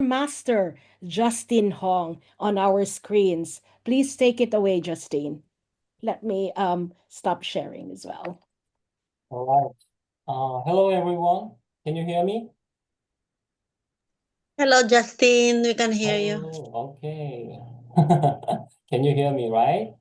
Master, Justin Hong, on our screens. Please take it away, Justine. Let me stop sharing as well. All right. Hello, everyone. Can you hear me? Hello, Justin. We can hear you. Oh, okay. Can you hear me, right?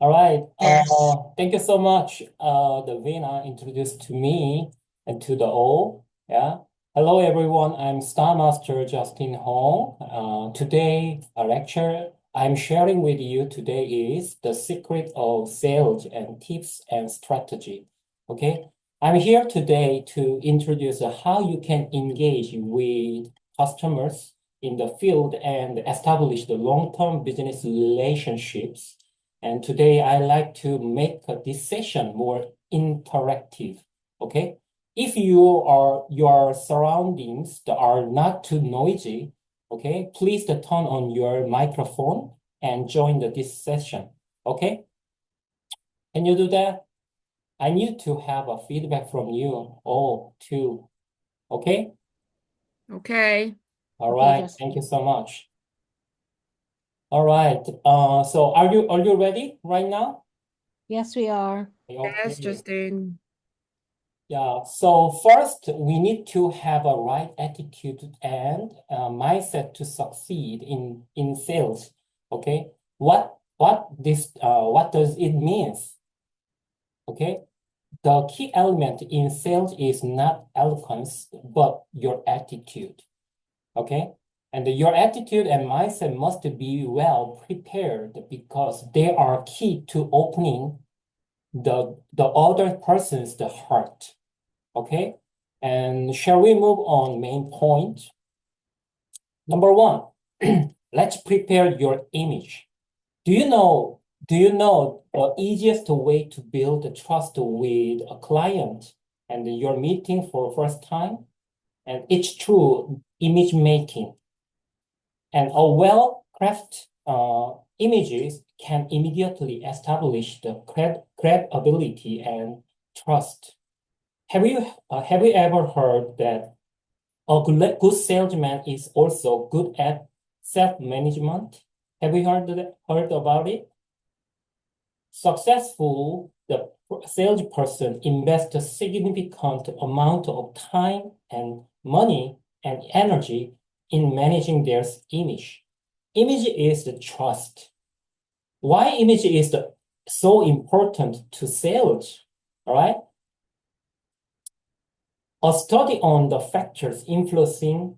All right. Yes. Thank you so much, Davina, introduced to me and to the all. Yeah. Hello, everyone. I'm Star Master Justin Hong. Today, a lecture I'm sharing with you today is the secret of sales and tips and strategy. Okay. I'm here today to introduce how you can engage with customers in the field and establish the long-term business relationships. And today I like to make this session more interactive. Okay. If your surroundings are not too noisy, okay, please turn on your microphone and join this session. Okay. Can you do that? I need to have a feedback from you all too. Okay. Okay. All Okay, right. Justin. Thank you so much. All right. So are you ready right now? Yes, we are. Yes, Okay. Justin. Yeah, so first we need to have a right attitude and mindset to succeed in sales. Okay, what does it mean? Okay, the key element in sales is not eloquence but your attitude. Okay, and your attitude and mindset must be well prepared because they are key to opening the other person's the heart. Okay, and shall we move on main point? Number one, let's prepare your image. Do you know the easiest way to build trust with a client and you're meeting for first time? And it's true image making. And a well-crafted images can immediately establish the credibility and trust. Have you ever heard that a good salesman is also good at self-management? Have you heard about it? Successful, the salesperson invests a significant amount of time and money and energy in managing their image. Image is the trust. Why image is so important to sales? All right. A study on the factors influencing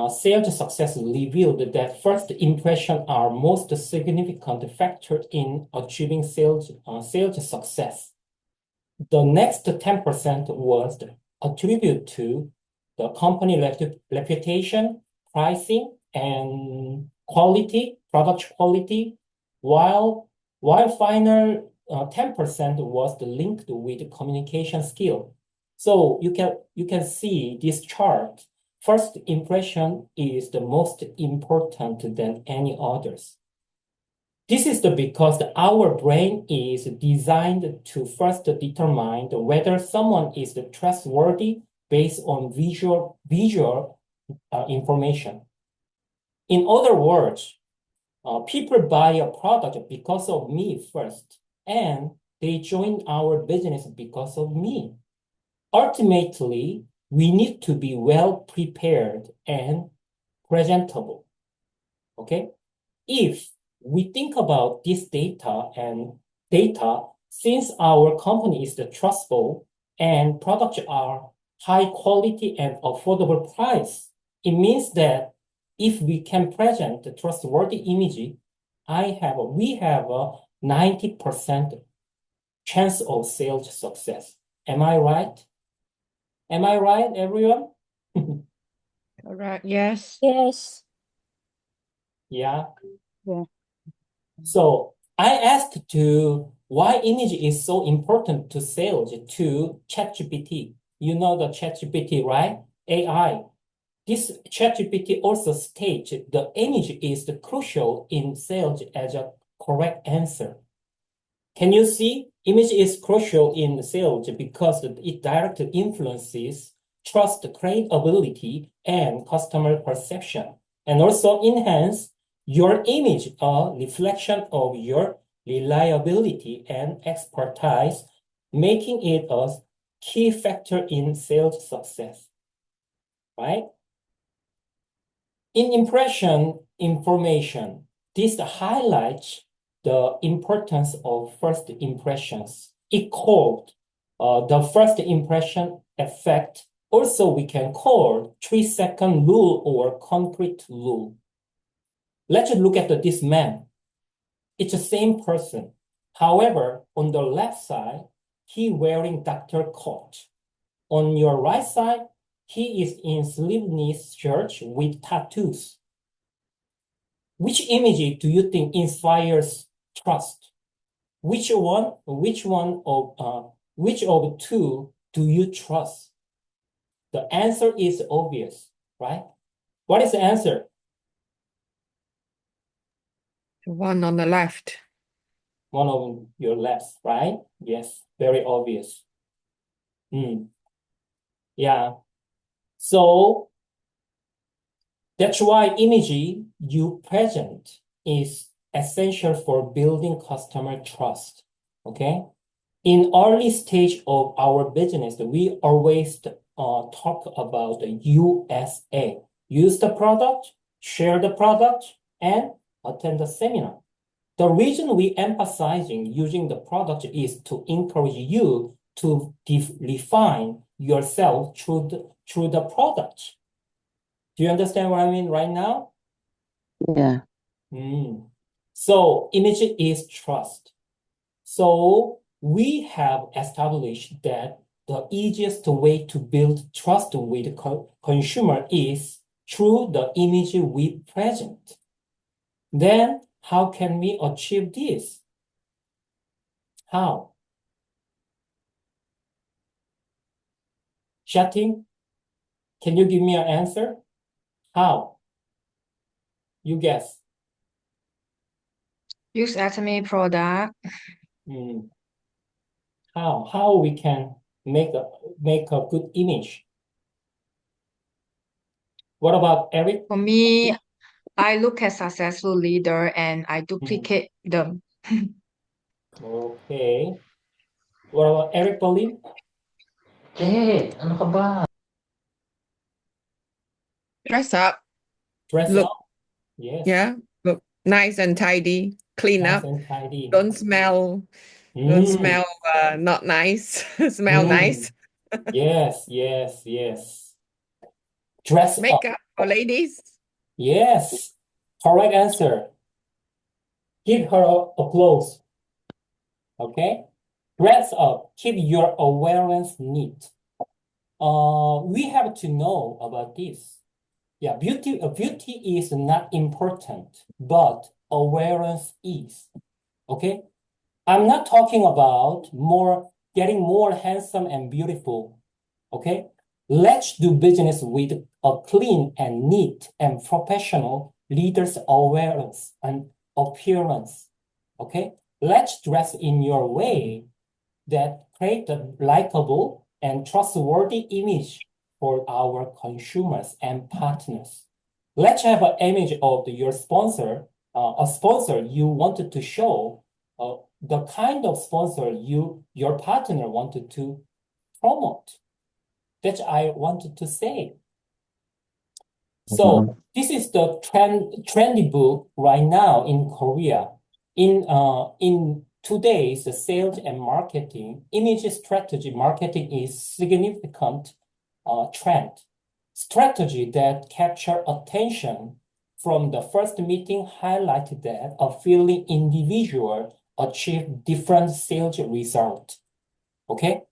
sales success revealed that first impressions are most significant factor in achieving sales success. The next 10% was attributed to the company reputation, pricing, and quality, product quality, while final 10% was linked with communication skill. So you can see this chart. First impression is the most important than any others. This is because our brain is designed to first determine whether someone is trustworthy based on visual information. In other words, people buy a product because of me first, and they join our business because of me. Ultimately, we need to be well prepared and presentable. Okay? If we think about this data, since our company is trustful and products are high quality and affordable price, it means that if we can present the trustworthy image, we have a 90% chance of sales success. Am I right? Am I right, everyone? Correct. Yes. Yes. Yeah. Yeah. So I asked why image is so important to sales to ChatGPT. You know the ChatGPT, right? AI. This ChatGPT also states the image is crucial in sales as a correct answer. Can you see? Image is crucial in sales because it directly influences trust credibility and customer perception, and also enhance your image, a reflection of your reliability and expertise, making it a key factor in sales success, right? In impression information, this highlights the importance of first impressions. It called the first impression effect. Also, we can call 3-second rule or concrete rule. Let's look at this man. It's the same person. However, on the left side, he wearing doctor coat. On your right side, he is in sleeveless shirt with tattoos. Which image do you think inspires trust? Which of two do you trust? The answer is obvious, right? What is the answer? The one on the left. One of your left, right? Yes, very obvious. Yeah. So that's why image you present is essential for building customer trust. Okay. In early stage of our business, we always talk about the USA. Use the product, share the product, and attend the seminar. The reason we emphasizing using the product is to encourage you to refine yourself through the product. Do you understand what I mean right now? Yeah. So image is trust. So we have established that the easiest way to build trust with consumer is through the image we present. Then how can we achieve this? How? Shatin, can you give me an answer? How? You guess. Use SME product. How we can make a good image? What about Eric? For me, I look at successful leader and I duplicate them. Okay. What about Eric Pauline? Ano ka ba? Dress up. Dress Look. up. Yes. Yeah. Look nice and tidy. Clean Nice up. and tidy. Don't smell not nice. Smell nice. Yes, yes, yes. Dress up. Makeup for ladies. Yes. Correct answer. Give her applause. Okay. Dress up. Keep your awareness neat. We have to know about this. Yeah, beauty is not important, but awareness is. Okay. I'm not talking about getting more handsome and beautiful. Okay. Let's do business with a clean and neat and professional leader's awareness and appearance. Okay. Let's dress in your way that create a likable and trustworthy image for our consumers and partners. Let's have an image of your sponsor, a sponsor you wanted to show, the kind of sponsor your partner wanted to promote. That I wanted to say. So this is the trendy book right now in Korea. In today's sales and marketing, image strategy marketing is significant trend. Strategy that capture attention from the first meeting highlighted that a feeling individual achieve different sales result. Okay?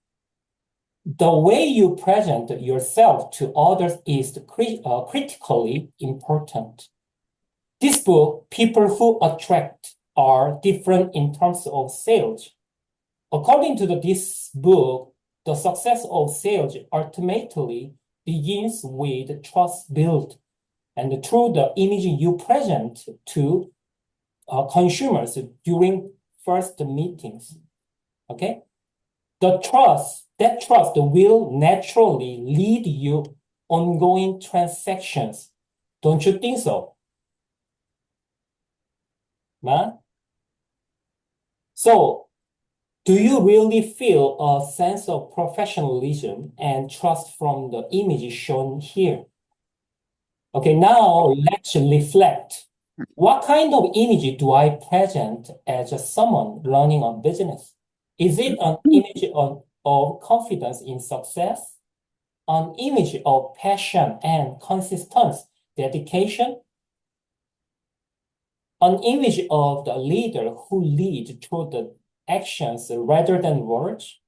The way you present yourself to others is critically important. This book, people who attract are different in terms of sales. According to this book, the success of sales ultimately begins with trust built and through the image you present to consumers during first meetings. Okay? that trust will naturally lead you ongoing transactions. Don't you think so? Man? So, do you really feel a sense of professionalism and trust from the image shown here? Okay, now let's reflect. What kind of image do I present as someone running a business? Is it an image of confidence in success? An image of passion and consistent dedication? An image of the leader who leads through the actions rather than words?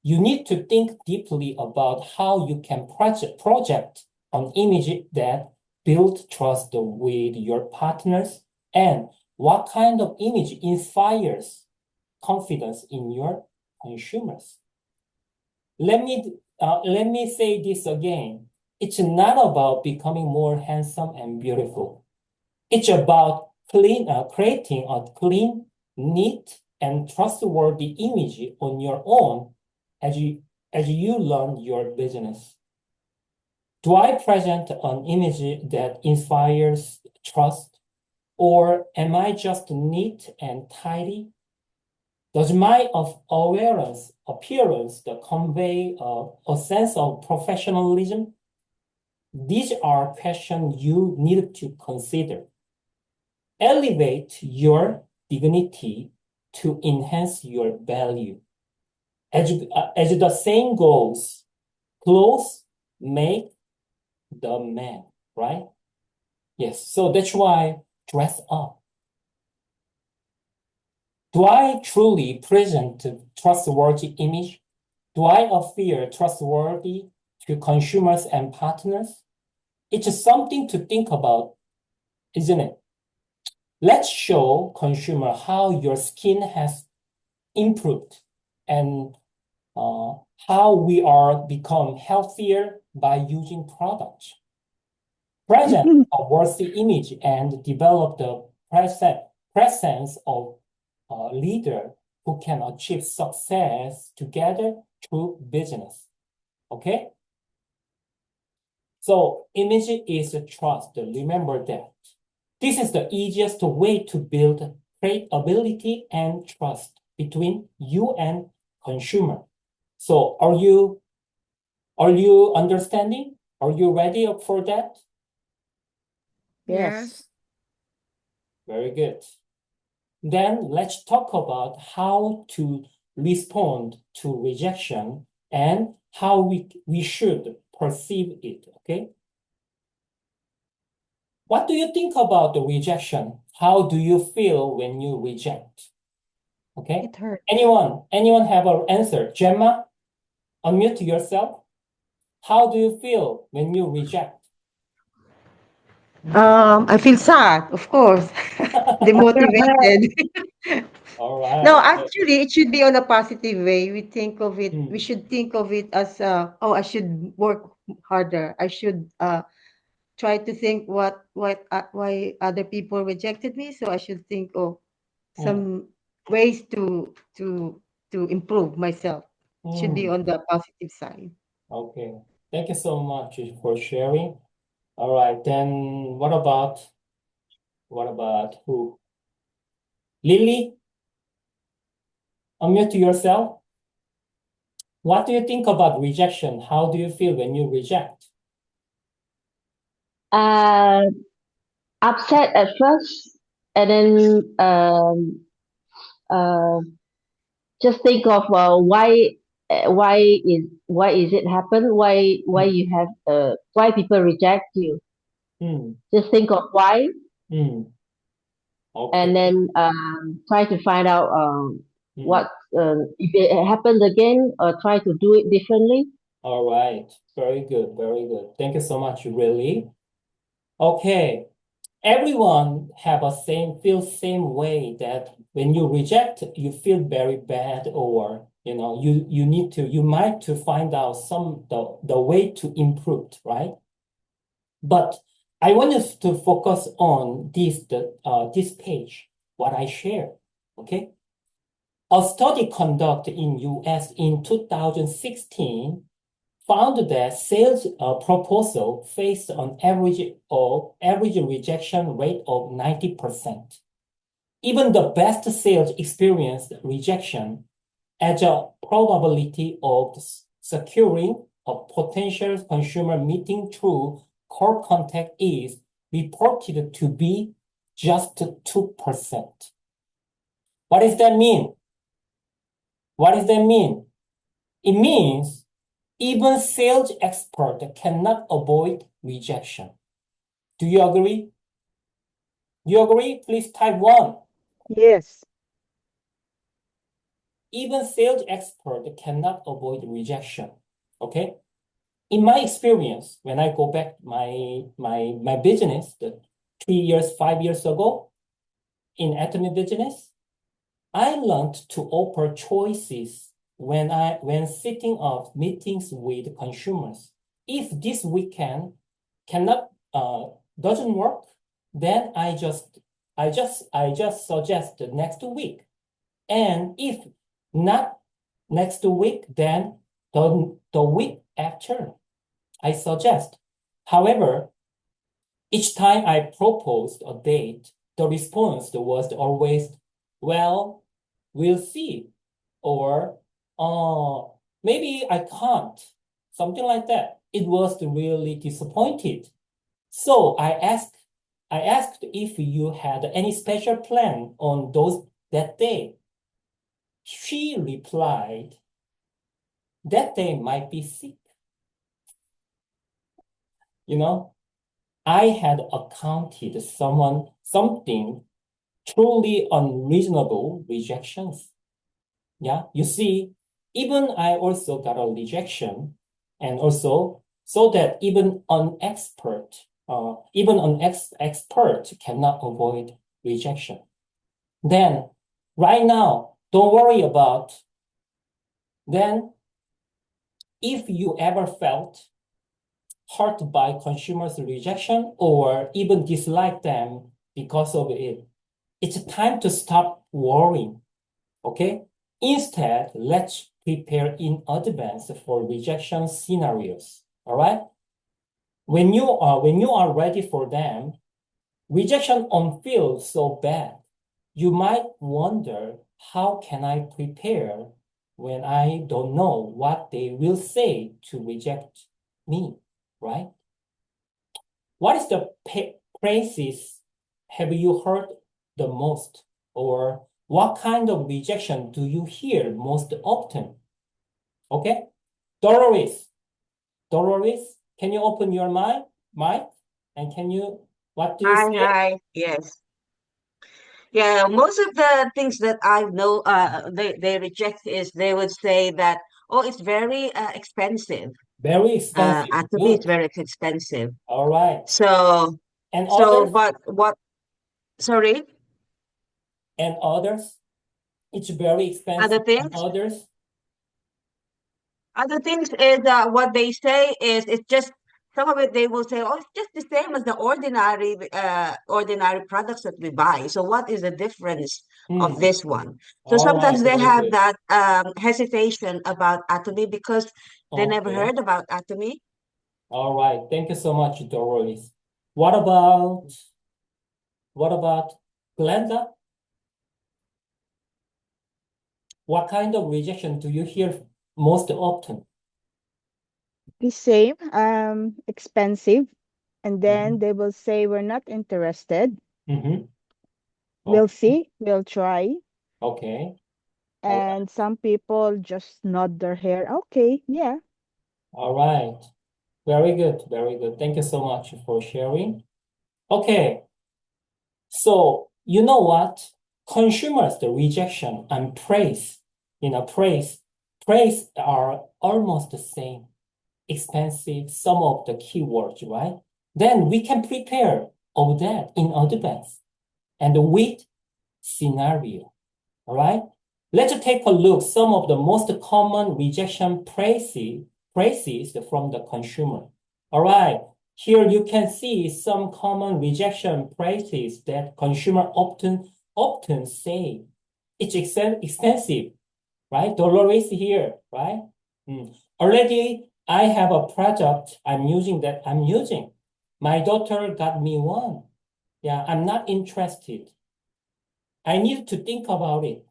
You need to think deeply about how you can project an image that builds trust with your partners and what kind of image inspires confidence in your consumers. Let me say this again. It's not about becoming more handsome and beautiful. It's about creating a clean, neat, and trustworthy image on your own as you learn your business. Do I present an image that inspires trust, or am I just neat and tidy? Does my appearance convey a sense of professionalism? These are questions you need to consider. Elevate your dignity to enhance your value. As the saying goes, clothes make the man, right? Yes, so that's why dress up. Do I truly present a trustworthy image? Do I appear trustworthy to consumers and partners? It's something to think about, isn't it? Let's show consumer how your skin has improved and how we are become healthier by using products. Present a worthy image and develop the presence of a leader who can achieve success together through business. Okay? So image is a trust. Remember that. This is the easiest way to build credibility and trust between you and consumer. So are you understanding? Are you ready for that? Yes. Very good. Then let's talk about how to respond to rejection and how we should perceive it, okay? What do you think about the rejection? How do you feel when you reject? Okay? It hurts. Anyone have an answer? Gemma, unmute yourself. How do you feel when you reject? I feel sad, of course, demotivated. All right. No, actually, it should be on a positive way. We Mm. should think of it as, oh, I should work harder. I should try to think why other people rejected me. So I should think of some ways to improve myself. Should be on the positive side. Okay. Thank you so much for sharing. All right, then what about who? Lily, unmute yourself. What do you think about rejection? How do you feel when you reject? Upset at first, and then uh, just think of why is it happen? Why you have why people reject you? Mm, Just think of why, mm, okay. and then try to find out Mm. what if it happens again, or try to do it differently. All right. Very good. Very good. Thank you so much, Lily. Okay. Everyone have feel same way that when you reject, you feel very bad, or you might to find out the way to improve, right? But I want us to focus on this page, what I share. Okay. A study conducted in US in 2016 found that sales proposal faced an average rejection rate of 90%. Even the best sales experienced rejection, as a probability of securing a potential consumer meeting through call contact is reported to be just 2%. What does that mean? What does that mean? It means even sales expert cannot avoid rejection. Do you agree? Do you agree? Please type 1. Yes. Even sales expert cannot avoid rejection. Okay? In my experience, when I go back my business, 5 years ago, in Atomy business, I learned to offer choices when setting up meetings with consumers. If this weekend doesn't work, then I just suggest the next week. And if not next week, then the week after, I suggest. However, each time I proposed a date, the response was always, well, we'll see, or maybe I can't, something like that. It was really disappointed. So I asked if you had any special plan on that day. She replied, that day might be sick. You know, I had accounted something truly unreasonable rejections. Yeah, you see, even I also got a rejection, and also so that even an expert cannot avoid rejection. Then, right now, don't worry about. Then, if you ever felt hurt by consumers' rejection or even dislike them because of it, it's time to stop worrying. Okay? Instead, let's prepare in advance for rejection scenarios. All right? When you are ready for them, rejection won't feel so bad. You might wonder, how can I prepare when I don't know what they will say to reject me, right? What is the phrases have you heard the most, or what kind of rejection do you hear most often? Okay, Dolores, can you open your mic, and what do you Hi, say? hi. Yes. Yeah, most of the things that I know they reject is they would say that, oh, it's very expensive. Very expensive. Atomy is Good. very expensive. All right. So And so others? but what sorry? And others? It's very Other expensive. And things? others? Other things is what they say is it's just some of it they will say, oh, it's just the same as the ordinary products that we buy. So what is the difference of this one? So All right. sometimes they Very have good. that hesitation about Atomy because they never Okay. heard about Atomy. All right. Thank you so much, Doris. What about Glenda? What kind of rejection do you hear most often? The same, expensive, and then Mhm. they will say we're not interested. Mm-hmm. We'll Okay. see, we'll try. Okay. All right. And some people just nod their head. Okay, yeah. All right. Very good. Very good. Thank you so much for sharing. Okay. So you know what? Consumers, the rejection and praise, praise are almost the same. Expensive, some of the keywords, right? Then we can prepare of that in advance and with scenario. All right. Let's take a look some of the most common rejection praises from the consumer. All right. Here you can see some common rejection praises that consumer often say. it's expensive, right? Dollar is here, right? Already I have a product I'm using. My daughter got me one. Yeah, I'm not interested. I need to think about it.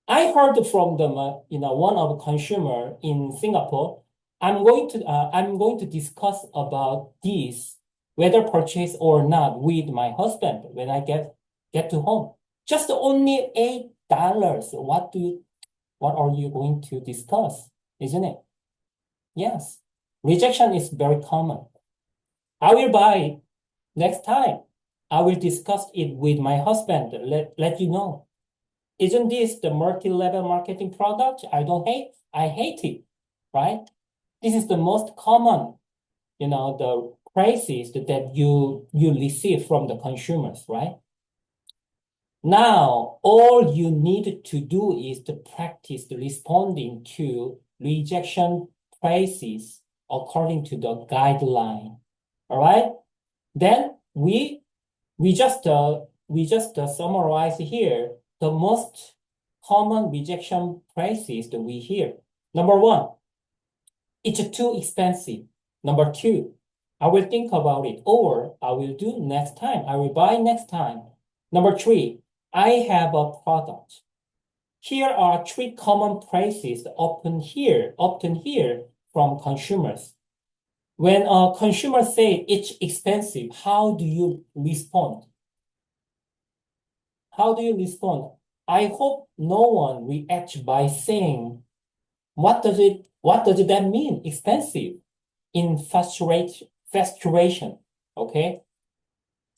I heard from them, one of the consumer in Singapore. I'm going to discuss about this, whether purchase or not, with my husband when I get to home. Just only $8. What are you going to discuss? Isn't it? Yes. Rejection is very common. I will buy it next time. I will discuss it with my husband. Let you know. Isn't this the multi-level marketing product I hate it, right? This is the most common, the praises that you receive from the consumers, right? Now, all you need to do is to practice responding to rejection praises according to the guideline. All right? Then we just summarize here the most common rejection praises that we hear. Number one, it's too expensive. Number two, I will think about it, or I will do next time. I will buy next time. Number three, I have a product. Here are three common praises often hear from consumers. When a consumer say it's expensive, how do you respond? How do you respond? I hope no one reacts by saying, what does that mean? Expensive in frustration. Okay.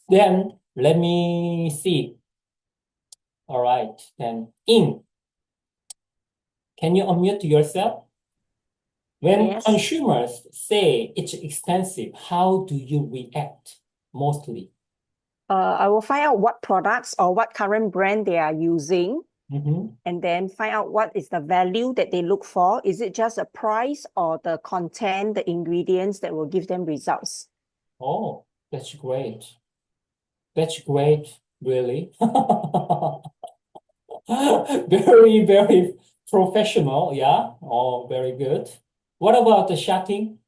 Then let me see. All right. Then can you unmute yourself? When Yes. consumers say it's expensive, how do you react mostly? I will find out what products or what current brand they are using, and then find out what is the value that they look for. Is it just a price or the content, the ingredients that will give them results? Oh, that's great. That's great, really. Very, very professional, yeah. Oh, very good. What about the chatting?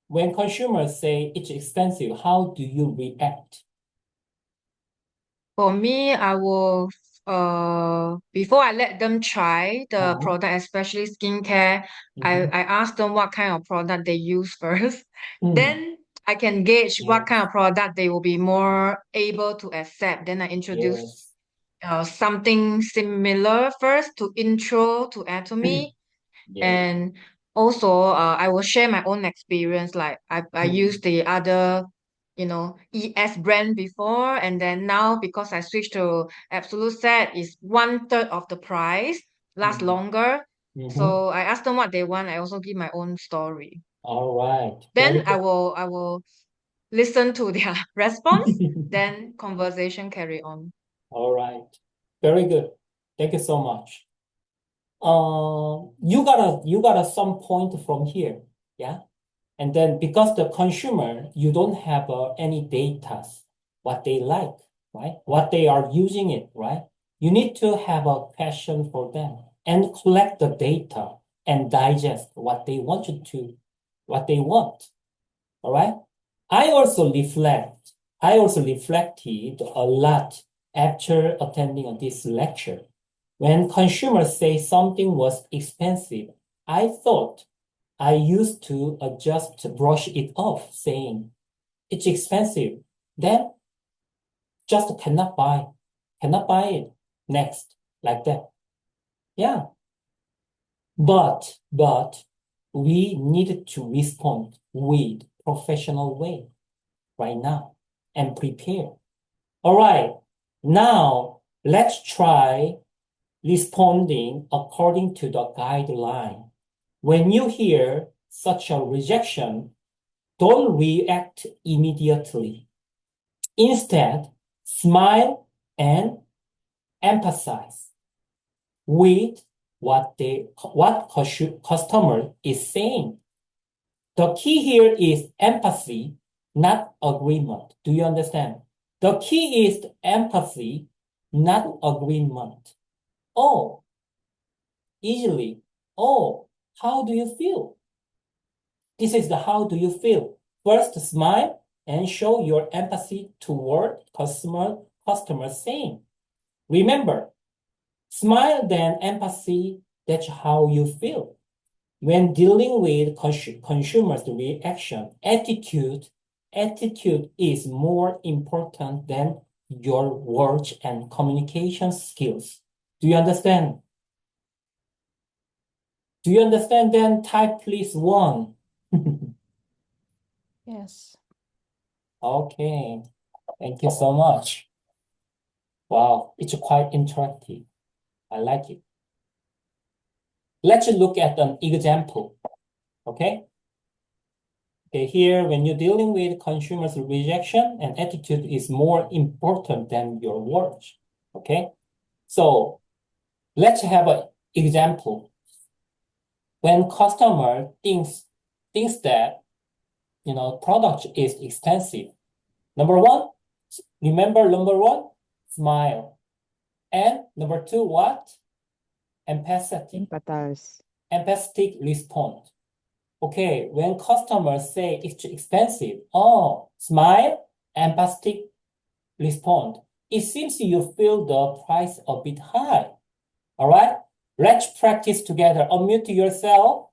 When consumers say it's expensive, how do you react? For me, I will before I let them try the product, especially skincare, I ask them what kind of product they use first. Then I can gauge what kind of product they will be more able to accept. Then I introduce something similar first to intro to anatomy. And also I will share my own experience. Like I used the other, ES brand before, and then now because I switched to Absolute Set, is 1/3 of the price, lasts longer. So I ask them what they want. I also give my own story. All right. Then I will listen to their response. Then conversation carry on. All right. Very good. Thank you so much. You got some point from here, yeah? And then because the consumer, you don't have any data, what they like, right? What they are using it, right? You need to have a question for them and collect the data and digest what they want. All right? I also reflected a lot after attending this lecture. When consumers say something was expensive, I thought I used to just brush it off, saying it's expensive. Then just cannot buy it next, like that. Yeah. But we needed to respond with professional way right now and prepare. All right. Now let's try responding according to the guideline. When you hear such a rejection, don't react immediately. Instead, smile and emphasize with what customer is saying. The key here is empathy, not agreement. Do you understand? The key is empathy, not agreement. Oh, easily. Oh, how do you feel? This is the how do you feel. First, smile and show your empathy toward customer saying. Remember, smile then empathy, that's how you feel. When dealing with consumers' reaction, attitude is more important than your words and communication skills. Do you understand? Do you understand? Then type please 1. Yes. Okay. Thank you so much. Wow, it's quite interactive. I like it. Let's look at an example. Okay? Okay, here, when you're dealing with consumers' rejection, and attitude is more important than your words. Okay? So let's have an example. When customer thinks that, product is expensive. Number one, smile. And number 2, what? Empathize. Empathetic response. Okay, when customers say it's expensive, oh, smile, empathetic respond. It seems you feel the price a bit high. All right, let's practice together. Unmute yourself.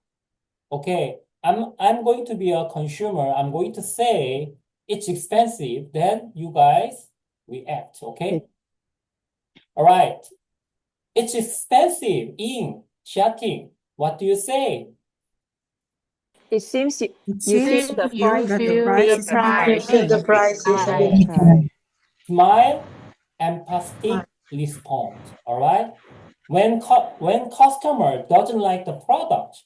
Okay, I'm going to be a consumer. I'm going to say it's expensive. Then you guys react. Okay. All right. It's expensive in chatting. What do you say? It seems you Seems feel the you price feel the price Feel the is price is a bit Yes. High. Smile, empathetic response. All right. When customer doesn't like the product,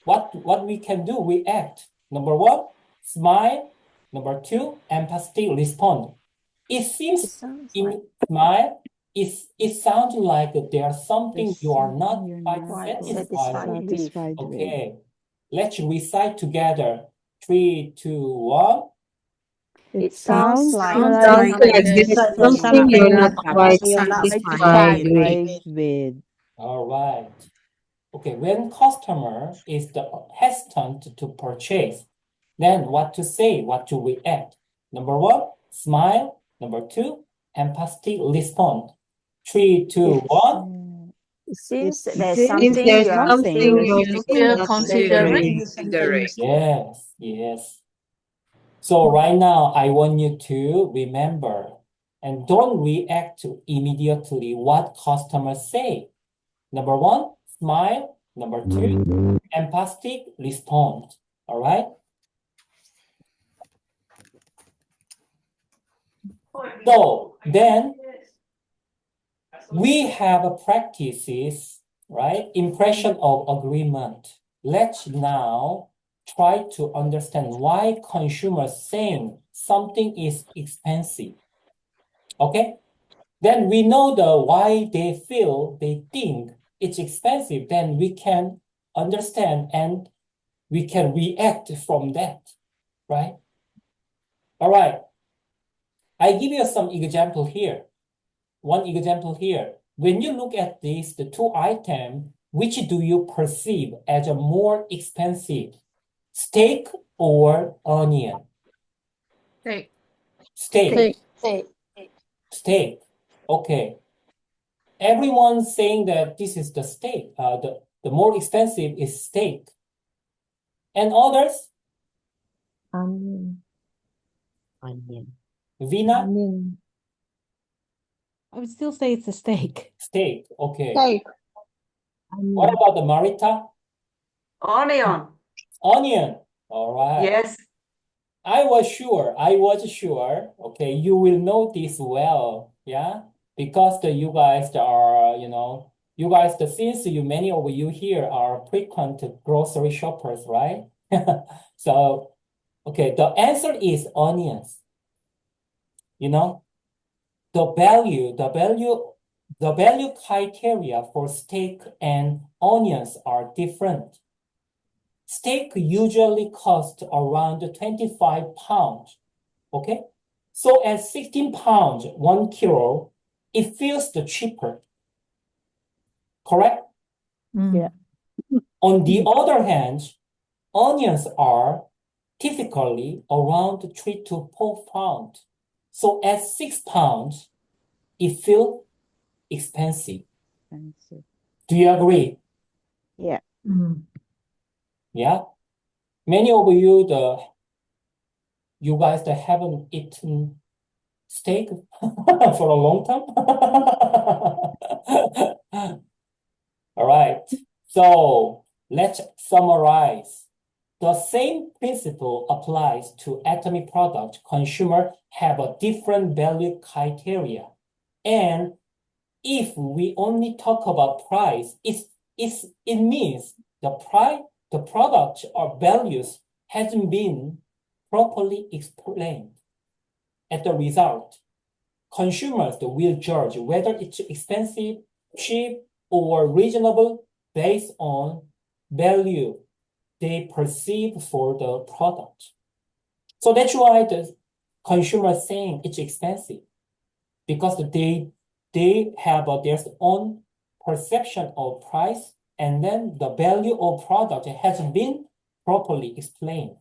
what we can do? We act. Number 1, smile. Number 2, empathetic response. It seems in smile, it sounds like there's something There's you are not something you're quite not satisfied with. satisfied with. Okay, let's recite together. 3, 2, 1. It sounds sounds like like there's there's something you're not quite you're not satisfied with. satisfied with. All right. Okay, when customer is hesitant to purchase, then what to say, what to react? Number 1, smile. Number 2, empathetic respond. 3, 2, 1. it seems It there's Seems something there's you are something still you're still not considering. considering. Yes, yes. So right now, I want you to remember and don't react to immediately what customers say. Number 1, smile. Number 2, empathetic respond. All right? So then we have a practices, right? Impression of agreement. Let's now try to understand why consumers saying something is expensive. Okay? Then we know the why they think it's expensive. Then we can understand and we can react from that, right? All right. I give you some example here. One example here. When you look at these, the 2 items, which do you perceive as a more expensive? Steak or onion? Steak. Steak. Okay. Everyone's saying that this is the steak. The more expensive is steak. And others? Onion. Vina? Onion. I would still say it's a steak. Steak. Okay. What Onion. about the Marita? Onion. Onion. All right. Yes. I was sure. Okay, you will know this well, yeah, because you guys are, since many of you here are frequent grocery shoppers, right? So, okay, the answer is onions. The value criteria for steak and onions are different. Steak usually costs around 25 pounds. Okay? So at 16 pounds, 1 kilo, it feels the cheaper. Correct? Yeah. On the other hand, onions are typically around 3 to 4 pounds. So at 6 pounds, it feels expensive. Expensive. Do you agree? Yeah. Yeah. Many of you, you guys that haven't eaten steak for a long time. All right. So let's summarize. The same principle applies to atomic product. Consumers have a different value criteria. And if we only talk about price, it means the product or values hasn't been properly explained. As a result, consumers will judge whether it's expensive, cheap, or reasonable based on value they perceive for the product. So that's why the consumer is saying it's expensive, because they have their own perception of price, and then the value of product hasn't been properly explained.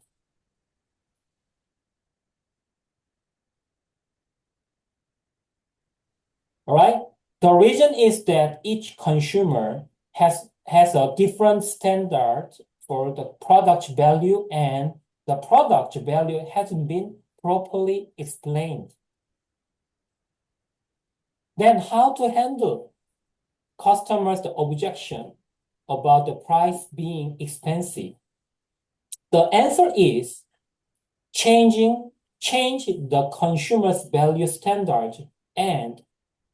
All right. The reason is that each consumer has a different standard for the product value, and the product value hasn't been properly explained. Then how to handle customers' objection about the price being expensive? The answer is change the consumer's value standard and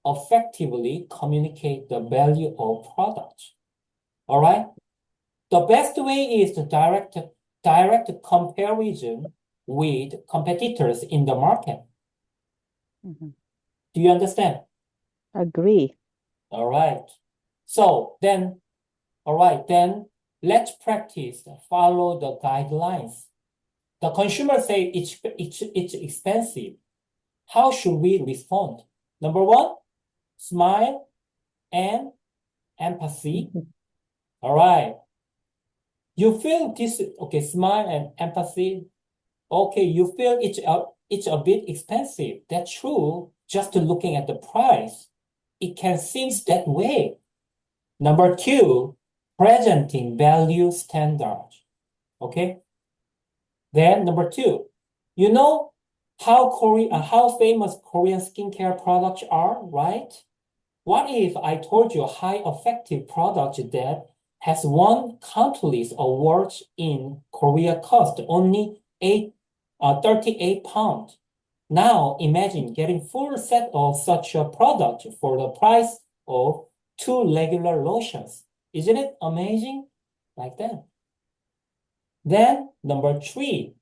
effectively communicate the value of product. All right. The best way is the direct comparison with competitors in the market. Do you understand? Agree. All right. So then, all right, then let's practice follow the guidelines. The consumer say it's expensive. How should we respond? Number one, smile and empathy. All right. You feel this, okay, smile and empathy. Okay, you feel it's a bit expensive. That's true. Just looking at the price, it can seem that way. Number two, presenting value standard. Okay. Then number two, you know how famous Korean skincare products are, right? What if I told you a high effective product that has won countless awards in Korea cost only 38 pounds? Now imagine getting full set of such a product for the price of 2 regular lotions. Isn't it amazing? Like that. Then number three,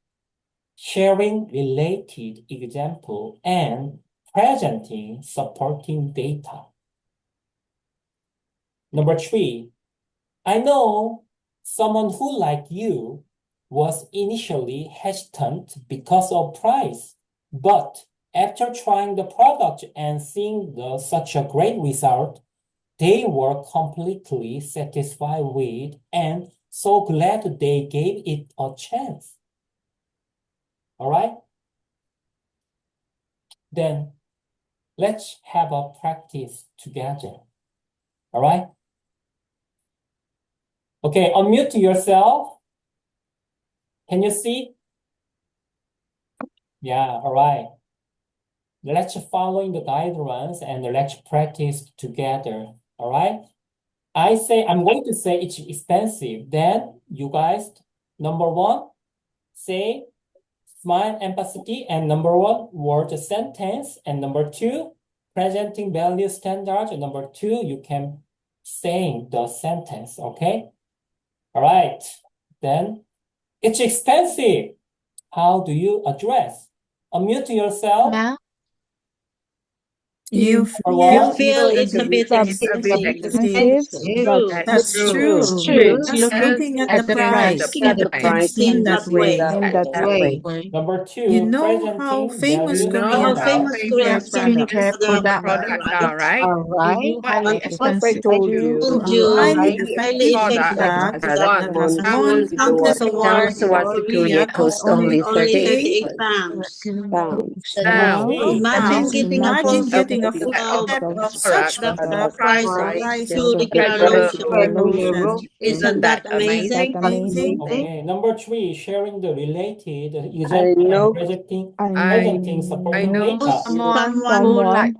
sharing related example and presenting supporting data. Number three, I know someone who, like you, was initially hesitant because of price, but after trying the product and seeing such a great result, they were completely satisfied with and so glad they gave it a chance. All right? Then let's have a practice together. All right? Okay, unmute yourself. Can you see? Yeah, all right. Let's following the guidelines and let's practice together. All right? I'm going to say it's expensive. Then you guys, number one, say smile empathy, and number one, word sentence, and number two, presenting value standard, and number two, you can say the sentence, okay? All right. Then it's expensive. How do you address? Unmute yourself. Ma'am? You Number feel one, it's a bit expensive. Expensive. True. That's true. It's true. Just looking at At the the price, price, Looking at the it can price, seem that way. In that way. Number You two, know how presenting famous value Korean How famous Korean skincare skincare products products are, right? are, right? highly What I expensive. told you, Told you, highly effective effective product that has one won countless awards in Korea costs only 38 pounds. Now, pounds. Imagine getting a full of set those of such At the the price of price rice just of the regular regular lotion. lotion. Isn't that Is that Amazing. amazing? Okay, number three, sharing the related I example and know presenting supporting data. Someone who likes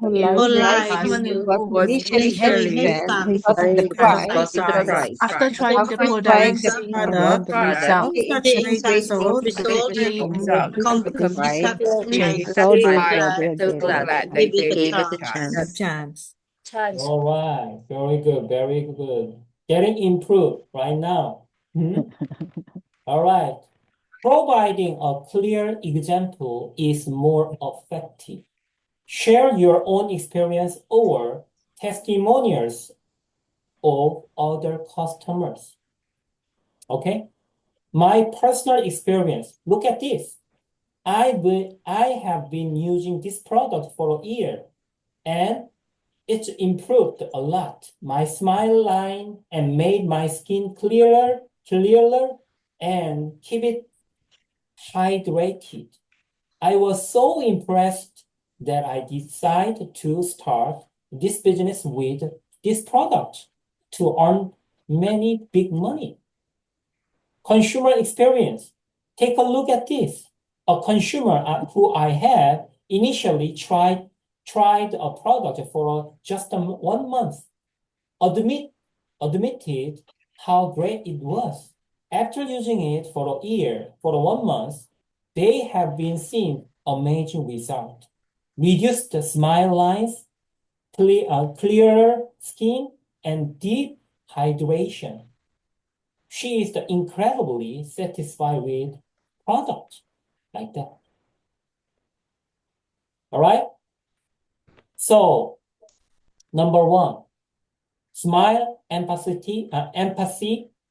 what initially hesitant his because of the because price. of the price. After trying the Trying products, the And then Product, the result. all such nice results, And with this company so they're glad they gave it a chance. All right, very good, very good. Getting improved right now. All right. Providing a clear example is more effective. Share your own experience or testimonials of other customers. Okay? My personal experience. Look at this. I have been using this product for a year and it's improved a lot. My smile line and made my skin clearer, and keep it hydrated. I was so impressed that I decided to start this business with this product to earn many big money. Consumer experience. Take a look at this. A consumer who I have initially tried a product for just 1 month, admitted how great it was. After using it for a year, for 1 month, they have been seeing amazing result. Reduced smile lines, clearer skin, and deep hydration. She is incredibly satisfied with product like that. All right. So number one, smile, empathy,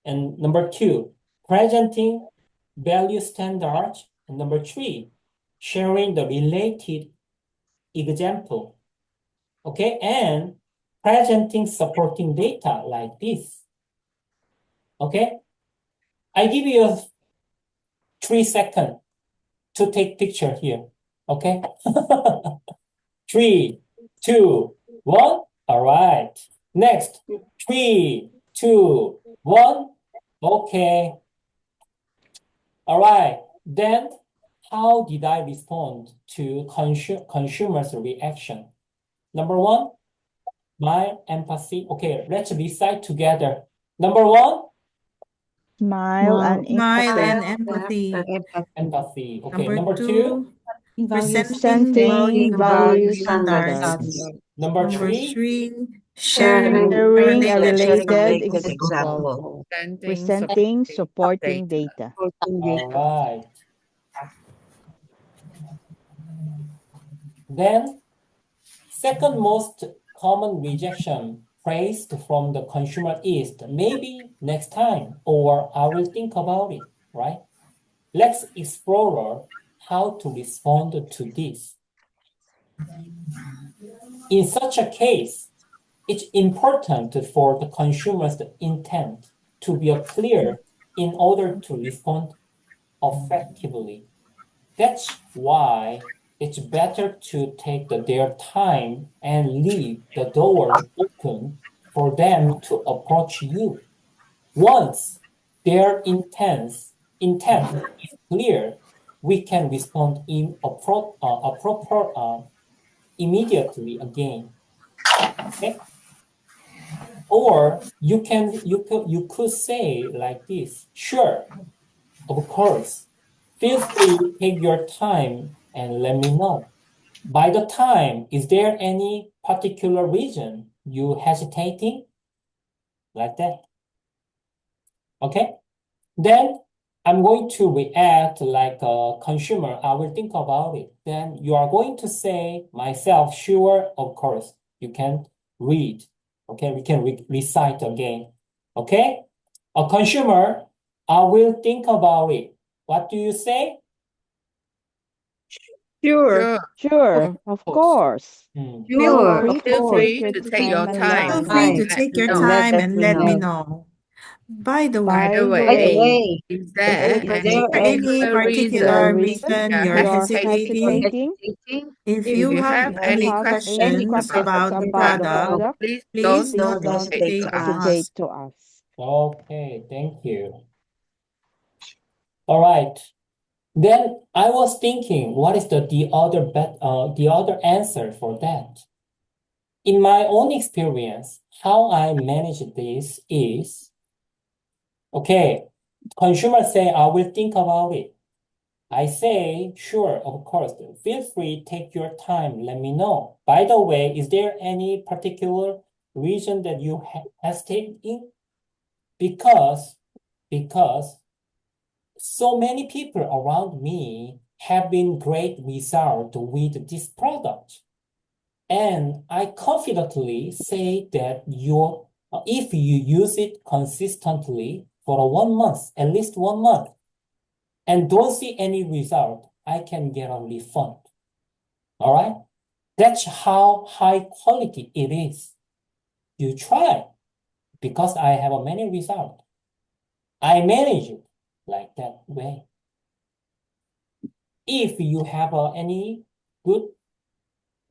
and number two, presenting value standards, and number three, sharing the related example. Okay, and presenting supporting data like this. Okay, I give you 3 seconds to take picture here. Okay. 3, 2, 1. All right. Next. 3, 2, 1. Okay. All right. Then, how did I respond to consumers' reaction? Number one, my empathy. Okay, let's recite together. Number one, smile and Smile and empathy. empathy. empathy. Okay, Number number two, two, presenting Presenting value value standards. standards. number Number three, three, sharing Sharing a related related example. example. Presenting supporting data. all right. Then, second most common rejection praised from the consumer is maybe next time, or I will think about it, right? Let's explore how to respond to this. In such a case, it's important for the consumer's intent to be clear in order to respond effectively. That's why it's better to take their time and leave the door open for them to approach you. Once their intent is clear, we can respond immediately again. Okay? Or you could say like this: sure, of course. Feel free, take your time and let me know. By the time, is there any particular reason you hesitating? Like that. Okay? Then I'm going to react like a consumer. I will think about it. Then you are going to say myself, sure, of course. You can read. Okay, we can recite again. Okay? A consumer, I will think about it. What do you say? Sure. Sure, of course. Feel Sure, free of to Feel course. take free your to take time your and let time me Feel and free know. to let take me your And know. let time us and let me know. know. By the By way, the By the By the way, way, way, is is there is any there for any any particular particular particular reason reason reason you're you're you're you're hesitating? hesitating, hesitating? hesitating? if If you you have have If you any any have any questions questions about the questions about the about the product, product, product, please please don't please don't don't hesitate hesitate to to ask. hesitate ask. to ask. Okay, thank you. All right. Then I was thinking, what is the other answer for that? In my own experience, how I manage this is, okay, consumers say, I will think about it. I say, sure, of course, feel free, take your time, let me know. By the way, is there any particular reason that you hesitate in? Because so many people around me have been great results with this product. And I confidently say that if you use it consistently for 1 month, at least 1 month, and don't see any result, I can get a refund. All right? That's how high quality it is. You try because I have a many results. I manage it like that way. If you have any good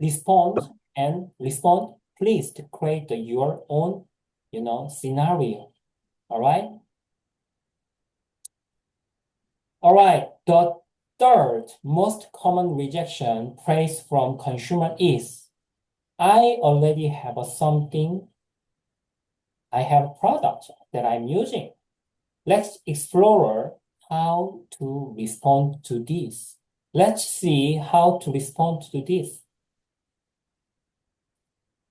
response, please to create your own, scenario. All right. All right. The third most common rejection praise from consumer is, I already have something. I have a product that I'm using. Let's explore how to respond to this. Let's see how to respond to this.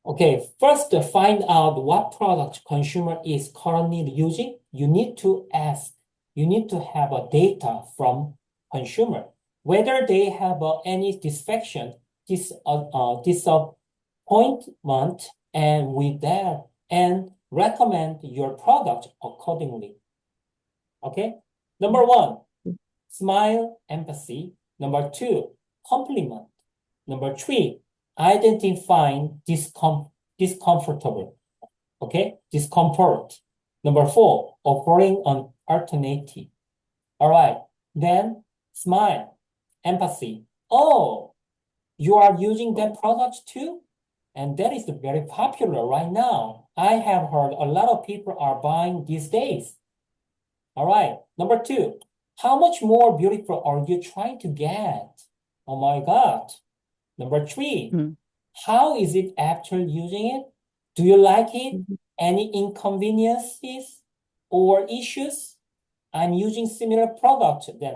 Okay, first find out what product consumer is currently using. You need to have a data from consumer, whether they have any disappointment, and with that, and recommend your product accordingly. Okay, number one, smile, empathy. Number two, compliment. Number three, identifying discomfortable. Okay, discomfort. Number four, offering an alternative. All right, then smile, empathy. Oh, you are using that product too? And that is very popular right now. I have heard a lot of people are buying these days. All right. Number two, how much more beautiful are you trying to get? Oh my God. Number three, how is it after using it? Do you like it? Any inconveniences or issues? I'm using similar product that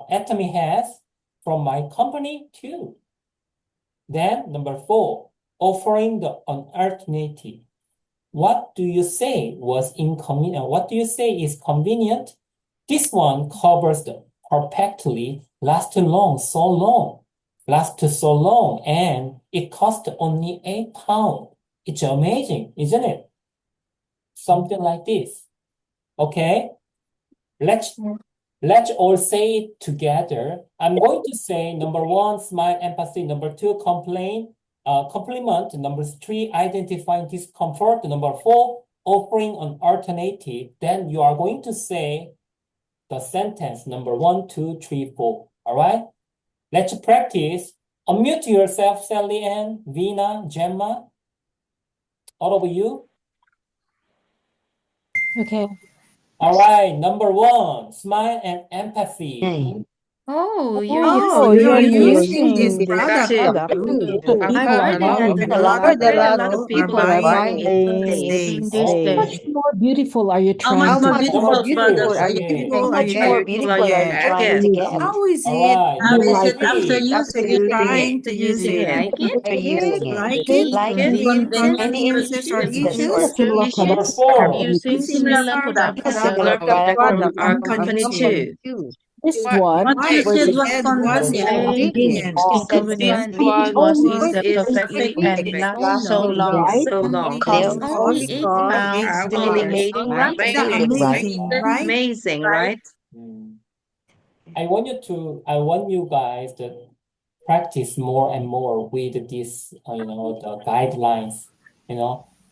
Atomy has from my company too. Then number four, offering an alternative. What do you say was inconvenient? What do you say is convenient? This one covers perfectly, lasts so long, and it cost only £8. It's amazing, isn't it? Something like this. Okay, let's all say it together. I'm going to say number one, smile, empathy. Number two, compliment. Number three, identifying discomfort. Number four, offering an alternative. Then you are going to say the sentence number 1, 2, 3, 4. All right? Let's practice. Unmute yourself, Sally Ann, Vina, Gemma. All of you. Okay. All right. Number one, smile and empathy. Okay. Oh, you're Oh, using you're using this using this product product too. too. So I've people are heard it buying that it. I've Heard a heard a lot lot of of Are people people are are buying buying buying it it these these using days. these These How days. much days. more beautiful are you How trying How much to much get? more beautiful beautiful products are are you you trying How are to much you get? more trying to beautiful are you get? trying After to using get? it. How is All it? right, Do How you number is like it it? after three. After using it, using it, trying to Do use you it? like it? after using it. Like Do it? you Any like it, Vincent? convenient Any uses or Is it a issues? similar Number Vincent, product are four. you A using similar similar product A similar product from product our from our company company too? too. This one What you was said the was Number convenient, Okay, convenient. this Convenient one only was is inconvenient, perfect Convenient, and last lasts so so long. long, right? only costs only cost £8 £8. right? Is that amazing, right? Amazing, right? Mm. I want you guys to practice more and more with this, the guidelines.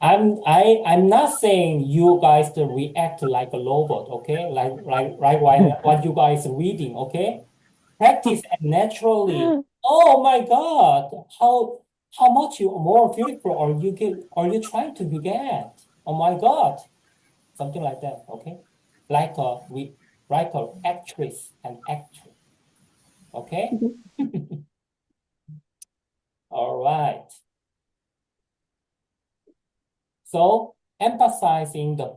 I'm not saying you guys to react like a robot, okay? Like what you guys are reading, okay? Practice and naturally. Oh my God, how much more beautiful are you trying to get? Oh my God, something like that, okay? Like a actress and actor, okay? All right. So emphasize the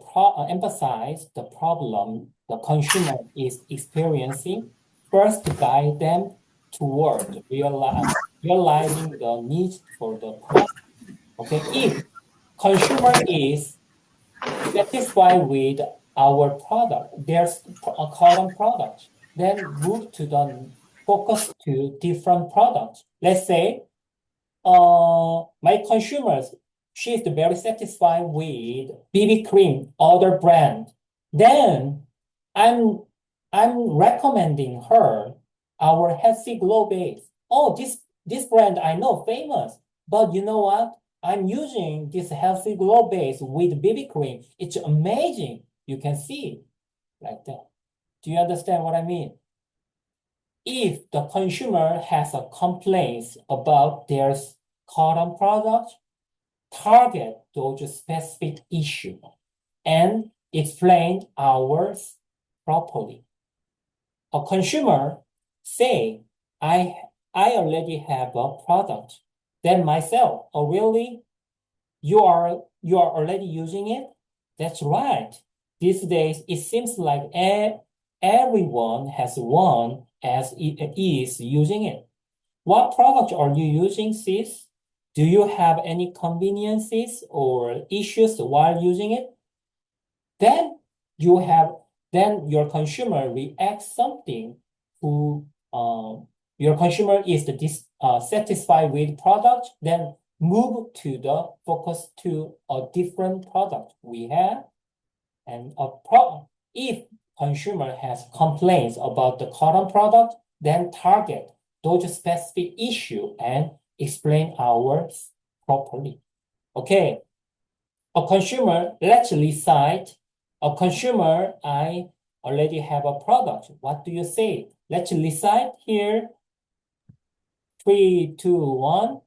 problem the consumer is experiencing. First, guide them toward realizing the need for the product. Okay, if consumer is satisfied with our product, there's a current product, then move to the focus to different products. Let's say my consumers, she's very satisfied with BB cream, other brand. Then I'm I'm recommending her our Healthy Glow base. Oh, this brand I know famous, but you know what? I'm using this Healthy Glow base with BB cream. It's amazing. You can see like that. Do you understand what I mean? If the consumer has a complaint about their current product, target those specific issues and explain ours properly. A consumer say, I already have a product. Then myself, oh really? You are already using it? That's right. These days it seems like everyone has one as it is using it. What product are you using, sis? Do you have any conveniences or issues while using it? Then you have then your consumer reacts something who your consumer is dissatisfied with product, then move to the focus to a different product we have and if consumer has complaints about the current product, then target those specific issue and explain ours properly. Okay. A consumer, let's recite. A consumer, I already have a product. What do you say? Let's recite here. 3, 2, 1.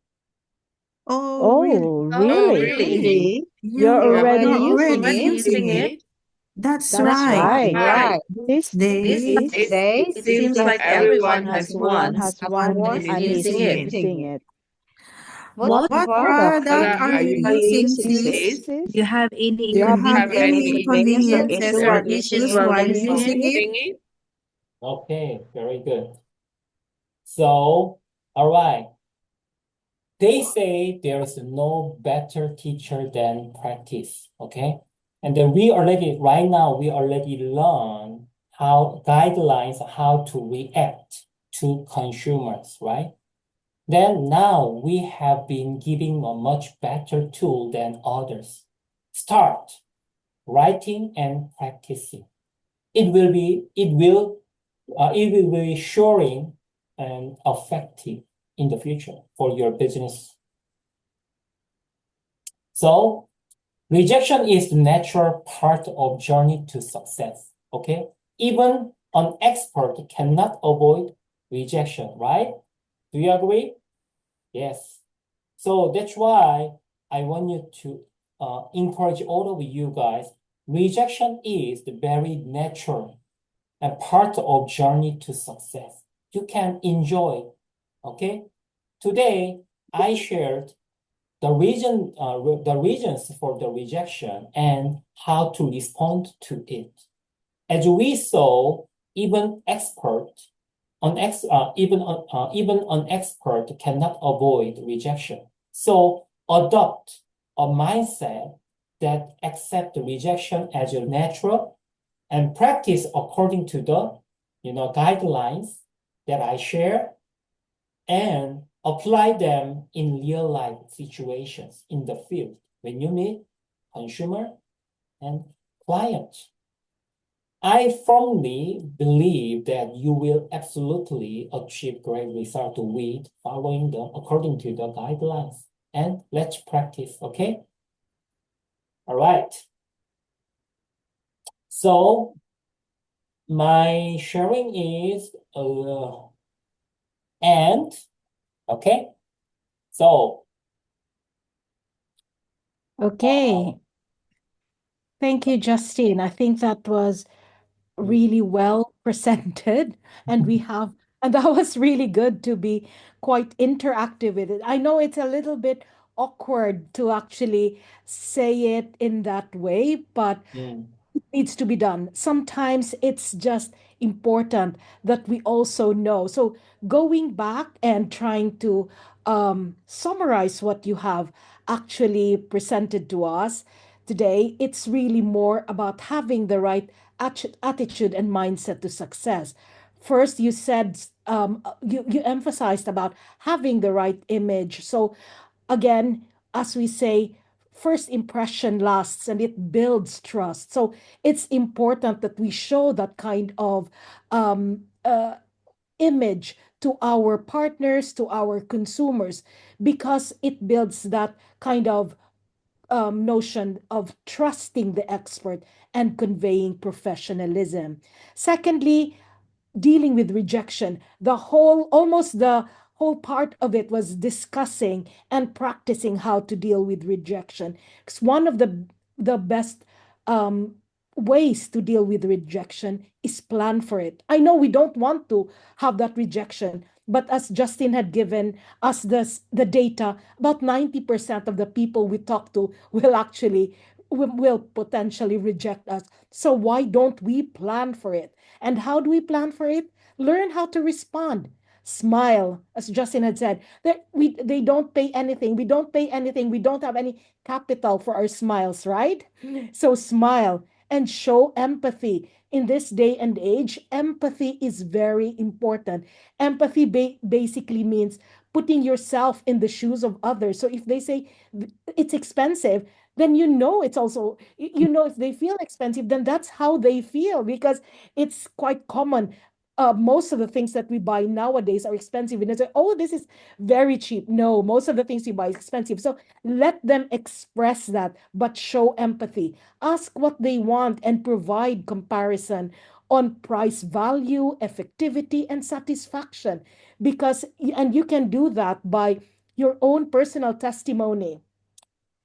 Oh, really? Oh, Oh, really? really? You're You're already already using it? using Using it? it? That's That's right. right. Right. These Days days, These days, It seems seems like like everyone everyone has has everyone one one has and one and is is and is using using it. it. using it. What what product are product you are you using, using, sis? sis? Do Sis, you have any do you have Do you have any any inconveniences or inconveniences issues or while While using issues it? while using using it? it? Okay, very good. So, all right. They say there is no better teacher than practice. Okay. And then right now, we already learn how guidelines, how to react to consumers, right? Then now we have been giving a much better tool than others. Start writing and practicing. It will be showing and effective in the future for your business. So rejection is the natural part of journey to success. Okay, even an expert cannot avoid rejection, right? Do you agree? Yes. So that's why I want you to encourage all of you guys. Rejection is the very natural and part of journey to success. you can enjoy. Okay. Today, I shared the reasons for the rejection and how to respond to it. As we saw, even even an expert cannot avoid rejection. So adopt a mindset that accept rejection as your natural and practice according to the guidelines that I share and apply them in real life situations in the field when you meet consumer and clients. I firmly believe that you will absolutely achieve great result with following according to the guidelines. And let's practice, okay? All right. So my sharing is and okay. So Okay. Thank you, Justine. I think that was really well presented, and that was really good to be quite interactive with it. I know it's a little bit awkward to actually say it in that way, but it needs to be done. Sometimes it's just important that we also know. So going back and trying to summarize what you have actually presented to us today, it's really more about having the right attitude and mindset to success. First, you said you emphasized about having the right image. So again, as we say, first impression lasts and it builds trust. So it's important that we show that kind of image to our partners, to our consumers, because it builds that kind of notion of trusting the expert and conveying professionalism. Secondly, dealing with rejection. Almost the whole part of it was discussing and practicing how to deal with rejection. It's one of the best um, ways to deal with rejection is plan for it. I know we don't want to have that rejection, but as Justin had given us the data, about 90% of the people we talk to will potentially reject us. So why don't we plan for it? And how do we plan for it? Learn how to respond. Smile, as Justin had said. They don't pay anything. We don't pay anything. We don't have any capital for our smiles, right? So smile and show empathy. In this day and age, empathy is very important. Empathy basically means putting yourself in the shoes of others. So if they say it's expensive, then it's also, if they feel expensive, then that's how they feel, because it's quite common. Most of the things that we buy nowadays are expensive. And they say, oh, this is very cheap. No, most of the things you buy is expensive. So let them express that, but show empathy. Ask what they want and provide comparison on price value, effectivity, and satisfaction. And you can do that by your own personal testimony.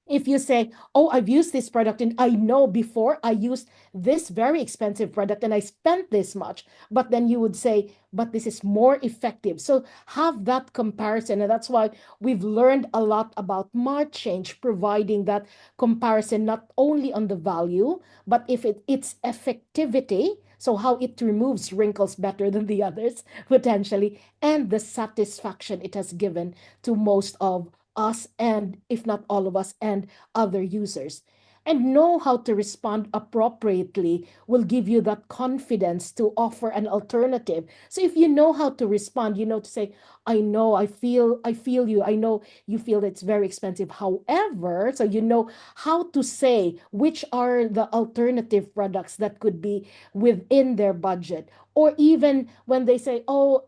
If you say, oh, I've used this product and I know before I used this very expensive product and I spent this much, but then you would say, but this is more effective. So have that comparison. And that's why we've learned a lot about Smart Change, providing that comparison not only on the value, but if its effectivity, so how it removes wrinkles better than the others, potentially, and the satisfaction it has given to most of us, and if not all of us, and other users. And know how to respond appropriately will give you that confidence to offer an alternative. So if you know how to respond, to say, I know, I feel you. I know you feel it's very expensive. However, so you know how to say which are the alternative products that could be within their budget. Or even when they say, oh,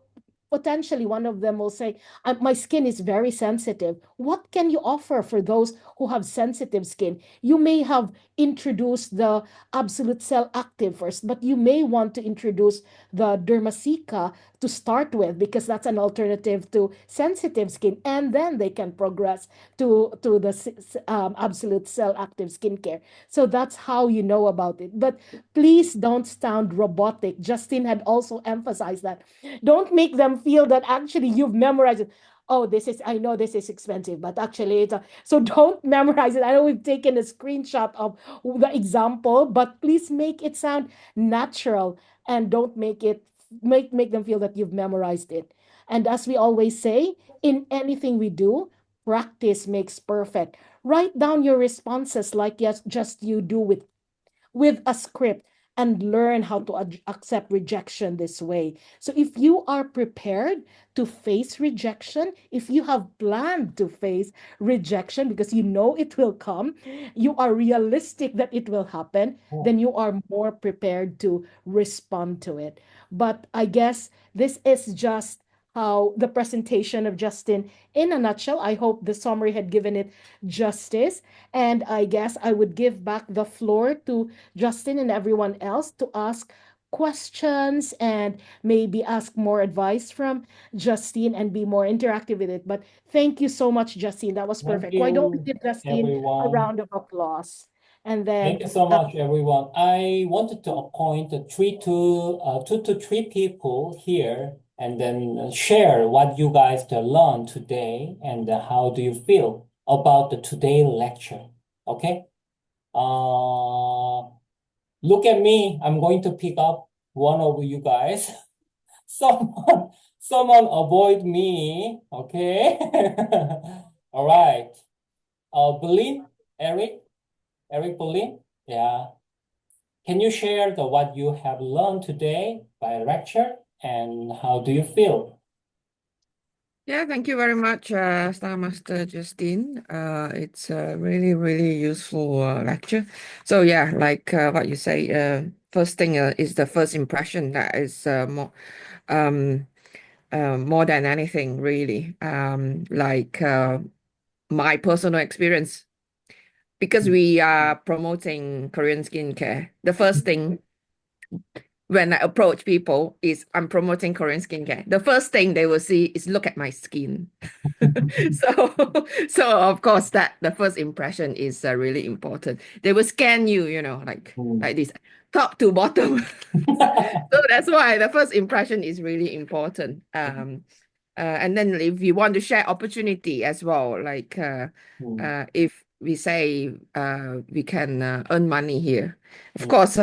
potentially one of them will say, my skin is very sensitive. What can you offer for those who have sensitive skin? You may have introduced the Absolute Cell Active first, but you may want to introduce the Dermaceca to start with, because that's an alternative to sensitive skin, and then they can progress to the absolute cell active skincare. So that's how you know about it. But please don't sound robotic. Justine had also emphasized that. Don't make them feel that actually you've memorized it. Oh, I know this is expensive, but actually so don't memorize it. I know we've taken a screenshot of the example, but please make it sound natural, and don't make them feel that you've memorized it. And as we always say, in anything we do, practice makes perfect. Write down your responses like yes, just you do with a script, and learn how to accept rejection this way. So if you are prepared to face rejection, if you have planned to face rejection because you know it will come, you are realistic that it will happen, then you are more prepared to respond to it. But I guess this is just how the presentation of Justin in a nutshell. I hope the summary had given it justice. And I guess I would give back the floor to Justin and everyone else to ask questions and maybe ask more advice from Justine and be more interactive with it. But thank you so much, Justine. That was Thank perfect. Why don't we you, give Justine a everyone. round of applause? And Thank then, you so much, everyone. I wanted to appoint two to three people here and then share what you guys learned today and how do you feel about the today lecture. Okay? Look at me. I'm going to pick up one of you guys. Someone, someone avoid me. Okay? All right. Berlin, Eric Berlin. Yeah. Can you share what you have learned today by lecture and how do you feel? Yeah, thank you very much, Star Master Justine. It's a really, really useful lecture. So yeah, like what you say, first thing is the first impression that is more than anything, really. Like my personal experience, because we are promoting Korean skincare. The first thing when I approach people is I'm promoting Korean skincare. The first thing they will see is look at my skin. so of course that the first impression is really important. They will scan you, like this, top to bottom. So that's why the first impression is really important. And then if you want to share opportunity as well, like if we say we can earn money here, of course